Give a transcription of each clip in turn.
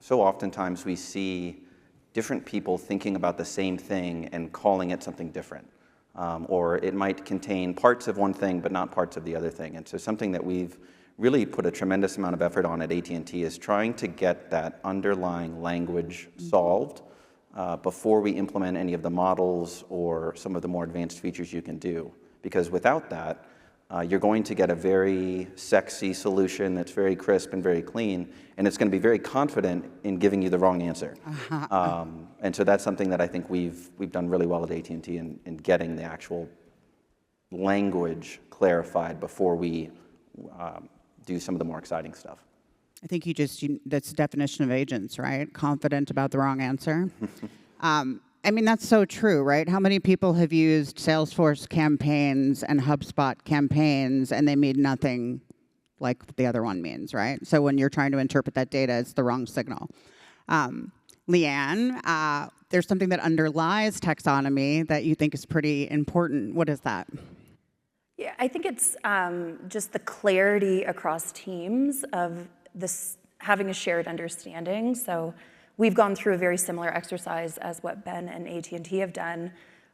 so oftentimes we see different people thinking about the same thing and calling it something different. Or it might contain parts of one thing but not parts of the other thing. And so something that we've really put a tremendous amount of effort on at AT&T is trying to get that underlying language solved before we implement any of the models or some of the more advanced features you can do. Because without that, you're going to get a very sexy solution that's very crisp and very clean, and it's going to be very confident in giving you the wrong answer. And so that's something that I think we've done really well at AT&T in getting the actual language clarified before we do some of the more exciting stuff. I think that's the definition of agents, right? Confident about the wrong answer. I mean, that's so true, right? How many people have used Salesforce campaigns and HubSpot campaigns and they mean nothing like the other one means, right? So when you're trying to interpret that data, it's the wrong signal. Leanne, there's something that underlies taxonomy that you think is pretty important. What is that? Yeah, I think it's just the clarity across teams of this having a shared understanding. So we've gone through a very similar exercise as what Ben and AT&T have done.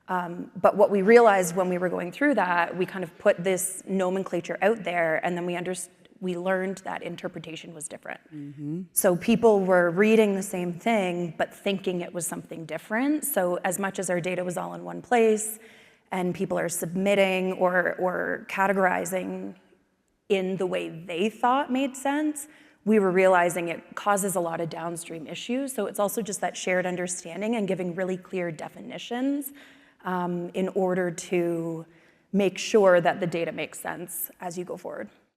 But what we realized when we were going through that, we kind of put this nomenclature out there, and then we learned that interpretation was different. Mm-hmm. So people were reading the same thing, but thinking it was something different. So as much as our data was all in one place, and people are submitting or categorizing in the way they thought made sense, we were realizing it causes a lot of downstream issues. So it's also just that shared understanding and giving really clear definitions in order to make sure that the data makes sense as you go forward.